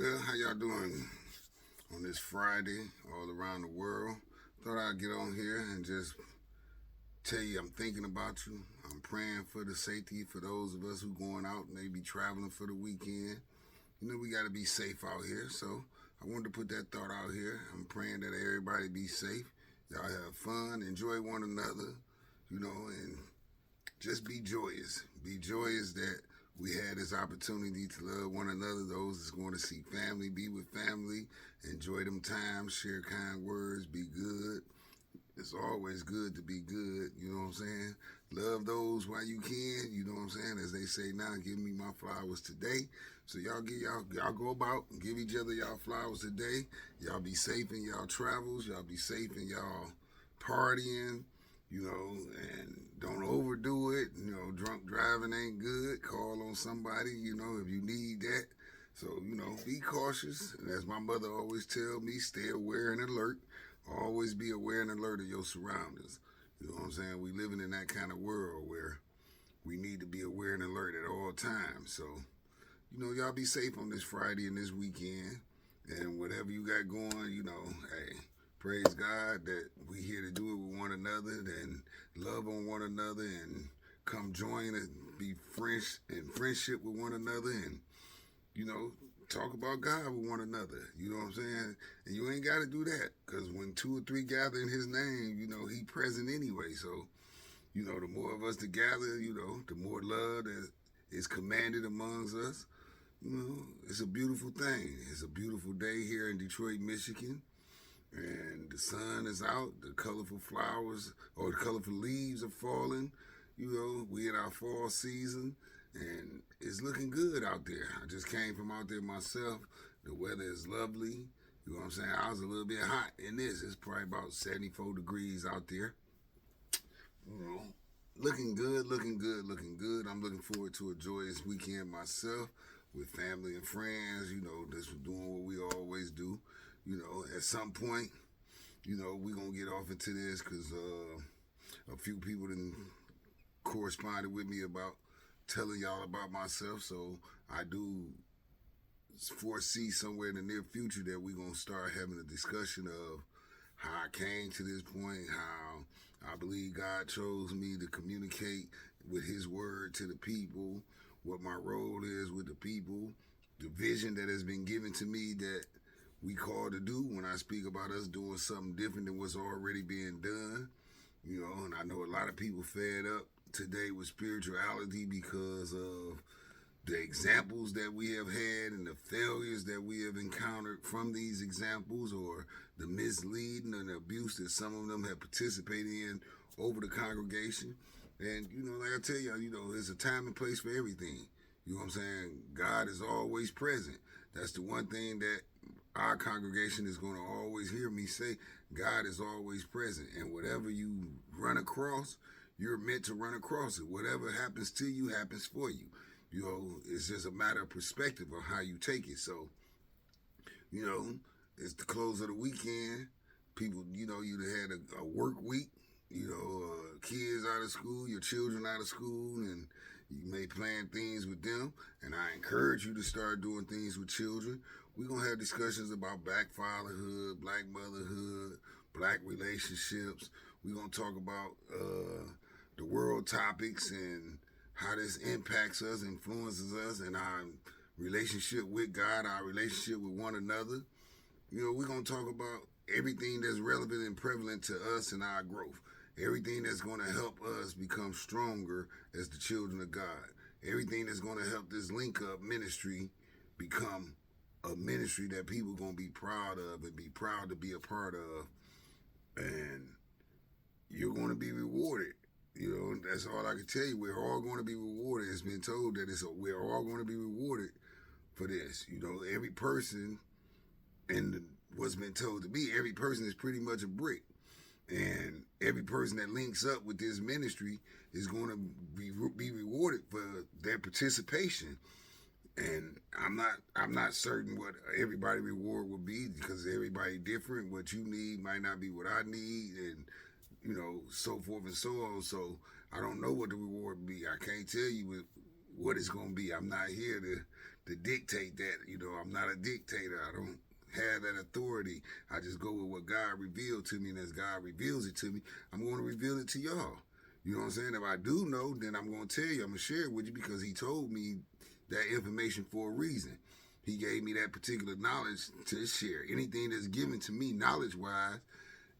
Well, how y'all doing on this Friday all around the world? Thought I'd get on here and just tell you I'm thinking about you. I'm praying for the safety for those of us who going out, maybe traveling for the weekend. You know, we got to be safe out here. So I wanted to put that thought out here. I'm praying that everybody be safe. Y'all have fun, enjoy one another, and just be joyous. Be joyous that we had this opportunity to love one another. Those that's going to see family, be with family, enjoy them times, share kind words, be good. It's always good to be good, you know what I'm saying? Love those while you can, you know what I'm saying? As they say now, give me my flowers today. So y'all go about and give each other y'all flowers today. Y'all be safe in y'all travels. Y'all be safe in y'all partying, and don't overdo it. Drunk driving ain't good. Call on somebody, if you need that. So, be cautious. And as my mother always tell me, stay aware and alert. Always be aware and alert of your surroundings. You know what I'm saying? We living in that kind of world where we need to be aware and alert at all times. So, y'all be safe on this Friday and this weekend. And whatever you got going, hey, praise God that we here to do it with one another and love on one another and come join and be friends in friendship with one another and, talk about God with one another. You know what I'm saying? And you ain't got to do that because when two or three gather in his name, he present anyway. So, the more of us to gather, the more love that is commanded amongst us. It's a beautiful thing. It's a beautiful day here in Detroit, Michigan. And the sun is out, the colorful flowers or the colorful leaves are falling. We in our fall season and it's looking good out there. I just came from out there myself. The weather is lovely. You know what I'm saying? I was a little bit hot in this. It's probably about 74 degrees out there. You know, looking good, looking good, looking good. I'm looking forward to a joyous weekend myself with family and friends. This was doing what we always do. At some point, we're going to get off into this because a few people didn't corresponded with me about telling y'all about myself. So I do foresee somewhere in the near future that we're going to start having a discussion of how I came to this point, how I believe God chose me to communicate with his word to the people, what my role is with the people, the vision that has been given to me that we call to do when I speak about us doing something different than what's already being done. And I know a lot of people fed up today with spirituality because of the examples that we have had and the failures that we have encountered from these examples or the misleading and the abuse that some of them have participated in over the congregation. And, like I tell y'all, there's a time and place for everything. You know what I'm saying? God is always present. That's the one thing that our congregation is going to always hear me say. God is always present. And whatever you run across, you're meant to run across it. Whatever happens to you happens for you. It's just a matter of perspective of how you take it. So, it's the close of the weekend. People, you had a work week, kids out of school, your children out of school, and you may plan things with them. And I encourage you to start doing things with children. We're going to have discussions about black fatherhood, black motherhood, black relationships. We're going to talk about the world topics and how this impacts us, influences us, and our relationship with God, our relationship with one another. We're going to talk about everything that's relevant and prevalent to us and our growth. Everything that's going to help us become stronger as the children of God. Everything that's going to help this link up ministry become a ministry that people are going to be proud of and be proud to be a part of. And you're going to be rewarded. That's all I can tell you. We're all going to be rewarded. It's been told that we're all going to be rewarded for this. Every person, and what's been told to me, every person is pretty much a brick. And every person that links up with this ministry is going to be rewarded for their participation. And I'm not certain what everybody reward will be because everybody different. What you need might not be what I need, and so forth and so on. So I don't know what the reward will be. I can't tell you what it's going to be. I'm not here to dictate that. I'm not a dictator. I don't have that authority. I just go with what God revealed to me, and as God reveals it to me, I'm going to reveal it to y'all. You know what I'm saying? If I do know, then I'm going to tell you. I'm going to share it with you because he told me that information for a reason. He gave me that particular knowledge to share. Anything that's given to me knowledge-wise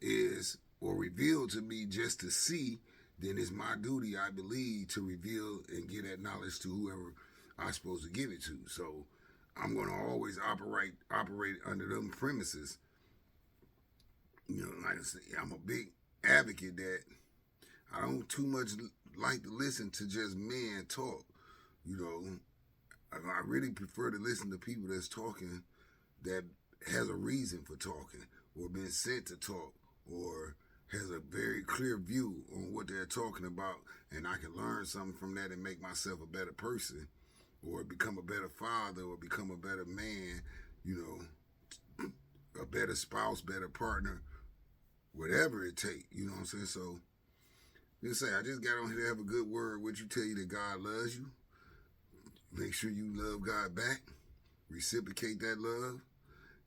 is, or revealed to me just to see, then it's my duty, I believe, to reveal and give that knowledge to whoever I'm supposed to give it to. So I'm going to always operate under them premises. Like I say, I'm a big advocate that I don't too much like to listen to just men talk. I really prefer to listen to people that's talking that has a reason for talking or been sent to talk or has a very clear view on what they're talking about, and I can learn something from that and make myself a better person or become a better father or become a better man, a better spouse, better partner, whatever it takes, you know what I'm saying? So, I just got on here to have a good word with you, tell you that God loves you. Make sure you love God back. Reciprocate that love.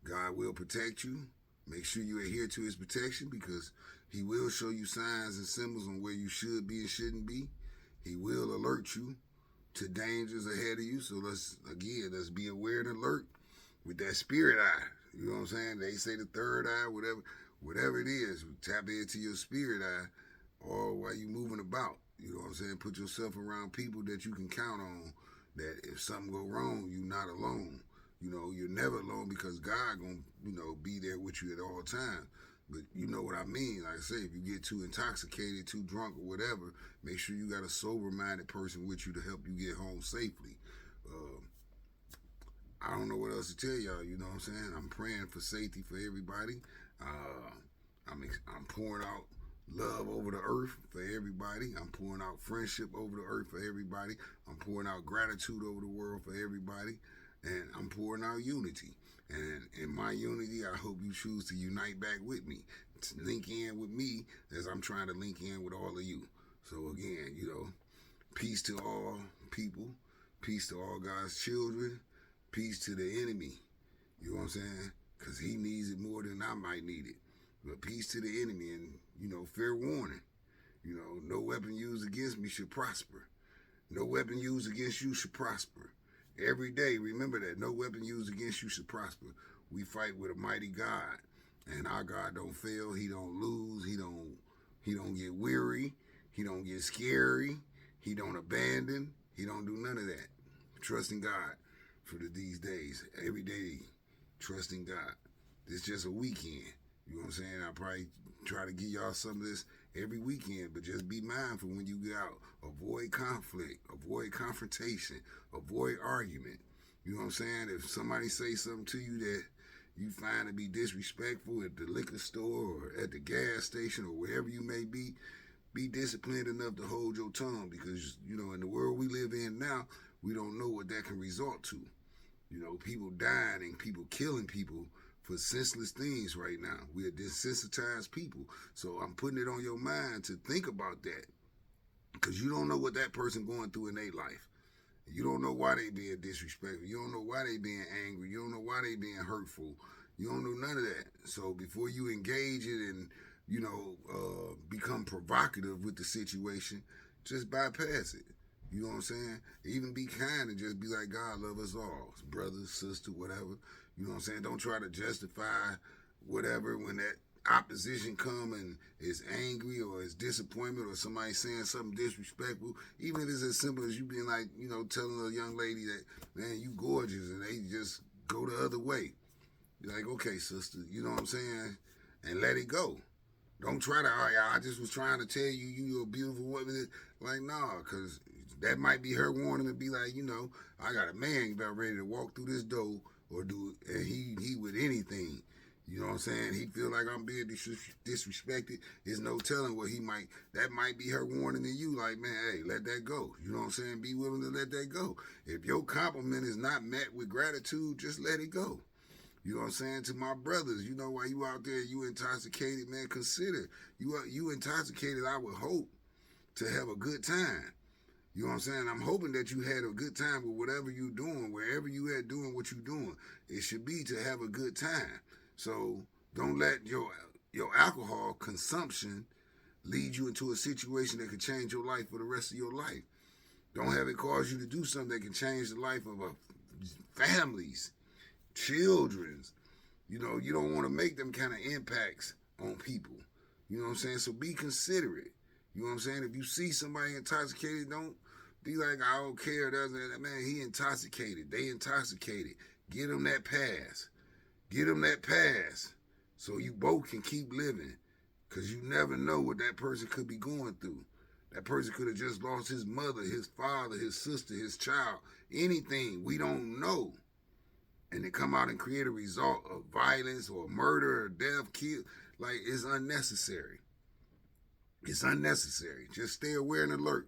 God will protect you. Make sure you adhere to his protection because he will show you signs and symbols on where you should be and shouldn't be. He will alert you to dangers ahead of you. So let's be aware and alert with that spirit eye. You know what I'm saying? They say the third eye, whatever it is, tap into your spirit eye or while you moving about. You know what I'm saying? Put yourself around people that you can count on, that if something go wrong, you're not alone. You're never alone because God gonna, be there with you at all times. But you know what I mean. Like I say, if you get too intoxicated, too drunk or whatever, make sure you got a sober-minded person with you to help you get home safely. I don't know what else to tell y'all, you know what I'm saying? I'm praying for safety for everybody. I'm pouring out love over the earth for everybody. I'm pouring out friendship over the earth for everybody. I'm pouring out gratitude over the world for everybody. And I'm pouring out unity. And in my unity, I hope you choose to unite back with me, to link in with me as I'm trying to link in with all of you. So again, peace to all people, peace to all God's children, peace to the enemy. You know what I'm saying? Because he needs it more than I might need it. But peace to the enemy and, fair warning. No weapon used against me should prosper. No weapon used against you should prosper. Every day, remember that. No weapon used against you should prosper. We fight with a mighty God. And our God don't fail. He don't lose. He don't get weary. He don't get scary. He don't abandon. He don't do none of that. Trusting God for these days. Every day, trusting God. This just a weekend. You know what I'm saying? I probably try to give y'all some of this every weekend, but just be mindful when you get out. Avoid conflict, avoid confrontation, avoid argument. You know what I'm saying? If somebody say something to you that you find to be disrespectful at the liquor store or at the gas station or wherever you may be disciplined enough to hold your tongue because, in the world we live in now, we don't know what that can result to. People dying and people killing people for senseless things right now. We are desensitized people. So I'm putting it on your mind to think about that because you don't know what that person going through in their life. You don't know why they being disrespectful. You don't know why they being angry. You don't know why they being hurtful. You don't know none of that. So before you engage it and, become provocative with the situation, just bypass it. You know what I'm saying? Even be kind and just be like, God love us all. Brother, sister, whatever. You know what I'm saying? Don't try to justify whatever when that opposition come and is angry or is disappointment or somebody saying something disrespectful. Even if it's as simple as you being like, telling a young lady that, man, you gorgeous, and they just go the other way. You're like, okay, sister, you know what I'm saying? And let it go. Don't try to, I just was trying to tell you, you're a beautiful woman. Like, nah, because that might be her warning to be like, I got a man about ready to walk through this door or do it, and he with anything. You know what I'm saying? He feel like I'm being disrespected. There's no telling what that might be her warning to you, like, man, hey, let that go. You know what I'm saying? Be willing to let that go. If your compliment is not met with gratitude, just let it go. You know what I'm saying? To my brothers, while you out there, you intoxicated, man, consider. You intoxicated, I would hope, to have a good time. You know what I'm saying? I'm hoping that you had a good time with whatever you're doing, wherever you at doing what you're doing. It should be to have a good time. So don't let your alcohol consumption lead you into a situation that could change your life for the rest of your life. Don't have it cause you to do something that can change the life of families, children's. You know, you don't want to make them kind of impacts on people. You know what I'm saying? So be considerate. You know what I'm saying? If you see somebody intoxicated, don't be like, I don't care. Man, he intoxicated. They intoxicated. Get them that pass. Get them that pass so you both can keep living. Because you never know what that person could be going through. That person could have just lost his mother, his father, his sister, his child, anything. We don't know. And they come out and create a result of violence or murder or death, kill. Like, it's unnecessary. It's unnecessary. Just stay aware and alert.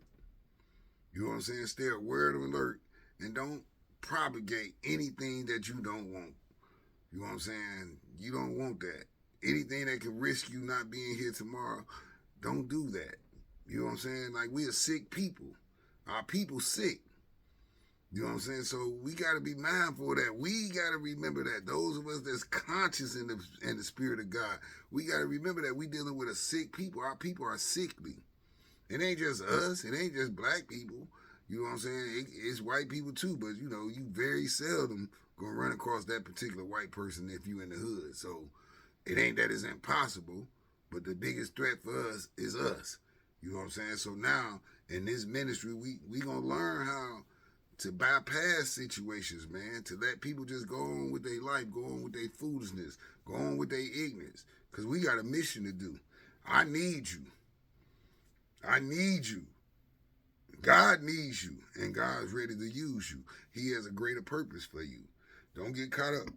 You know what I'm saying? Stay aware and alert. And don't propagate anything that you don't want. You know what I'm saying? You don't want that. Anything that can risk you not being here tomorrow, don't do that. You know what I'm saying? Like, we are sick people. Our people sick. You know what I'm saying? So we got to be mindful of that. We got to remember that. Those of us that's conscious in the spirit of God, we got to remember that we dealing with a sick people. Our people are sickly. It ain't just us. It ain't just black people. You know what I'm saying? It's white people too, but you know, you very seldom gonna run across that particular white person if you in the hood. So it ain't that it's impossible, but the biggest threat for us is us. You know what I'm saying? So now in this ministry, we gonna learn how to bypass situations, man, to let people just go on with their life, go on with their foolishness, go on with their ignorance, because we got a mission to do. I need you. I need you. God needs you, and God's ready to use you. He has a greater purpose for you. Don't get caught up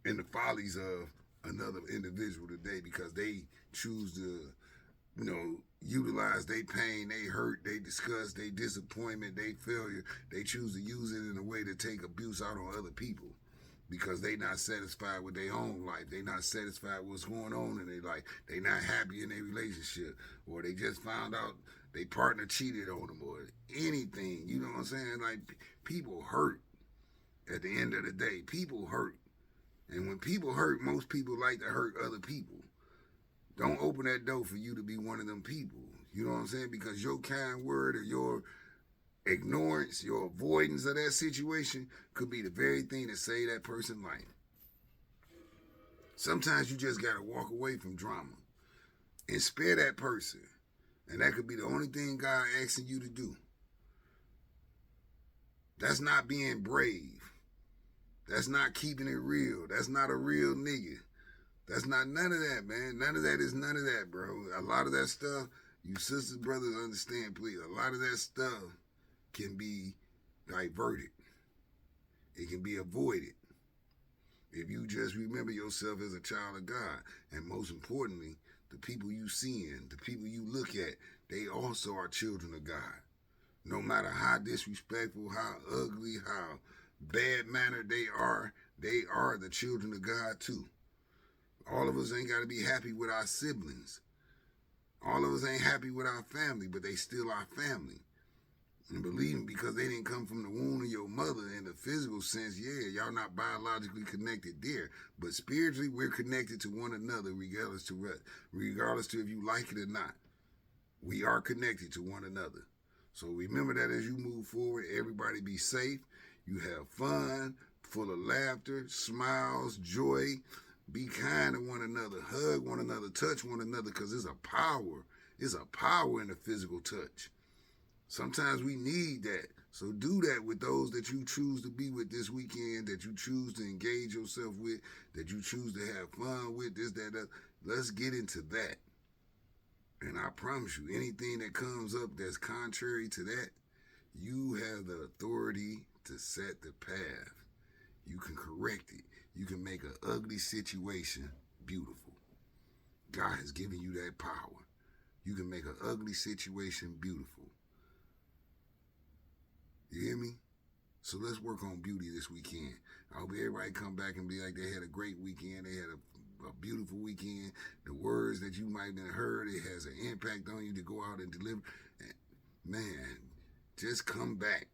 in the follies of another individual today because they choose to, you know, utilize their pain, they hurt, they disgust, they disappointment, they failure. They choose to use it in a way to take abuse out on other people because they not satisfied with their own life. They not satisfied with what's going on in their life. They not happy in their relationship, or they just found out their partner cheated on them, or anything. You know what I'm saying? Like, people hurt at the end of the day. People hurt. And when people hurt, most people like to hurt other people. Don't open that door for you to be one of them people. You know what I'm saying? Because your kind word or your ignorance, your avoidance of that situation could be the very thing that save that person's life. Sometimes you just got to walk away from drama and spare that person. And that could be the only thing God asking you to do. That's not being brave. That's not keeping it real. That's not a real nigga. That's not none of that, man. None of that is none of that, bro. A lot of that stuff, you sisters, brothers, understand, please. A lot of that stuff can be diverted. It can be avoided if you just remember yourself as a child of God. And most importantly, the people you seeing, the people you look at, they also are children of God. No matter how disrespectful, how ugly, how bad-mannered they are the children of God too. All of us ain't got to be happy with our siblings. All of us ain't happy with our family, but they still our family. And believe me, because they didn't come from the womb of your mother in the physical sense, yeah, y'all not biologically connected there. But spiritually, we're connected to one another regardless to if you like it or not. We are connected to one another. So remember that as you move forward, everybody be safe. You have fun, full of laughter, smiles, joy. Be kind to one another. Hug one another. Touch one another, because there's a power. There's a power in the physical touch. Sometimes we need that. So do that with those that you choose to be with this weekend, that you choose to engage yourself with, that you choose to have fun with, this, that. Let's get into that. And I promise you, anything that comes up that's contrary to that, you have the authority to set the path. You can correct it. You can make an ugly situation beautiful. God has given you that power. You can make an ugly situation beautiful. You hear me? So let's work on beauty this weekend. I hope everybody come back and be like they had a great weekend. They had a beautiful weekend. The words that you might have heard, it has an impact on you to go out and deliver. man, just come back.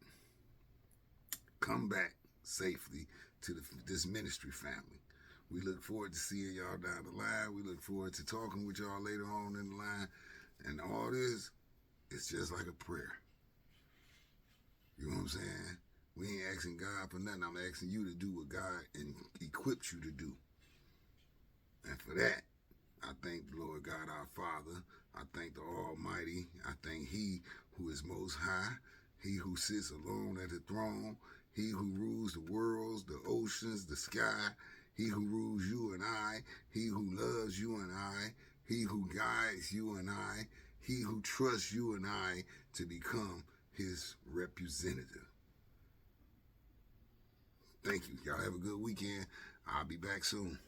Come back safely to this ministry family. We look forward to seeing y'all down the line. We look forward to talking with y'all later on in the line. And all this is just like a prayer. You know what I'm saying? We ain't asking God for nothing. I'm asking you to do what God equipped you to do. And for that, I thank the Lord God our Father. I thank the Almighty. I thank He who is most high. He who sits alone at the throne. He who rules the worlds, the oceans, the sky. He who rules you and I. He who loves you and I. He who guides you and I. He who trusts you and I to become His representative. Thank you. Y'all have a good weekend. I'll be back soon.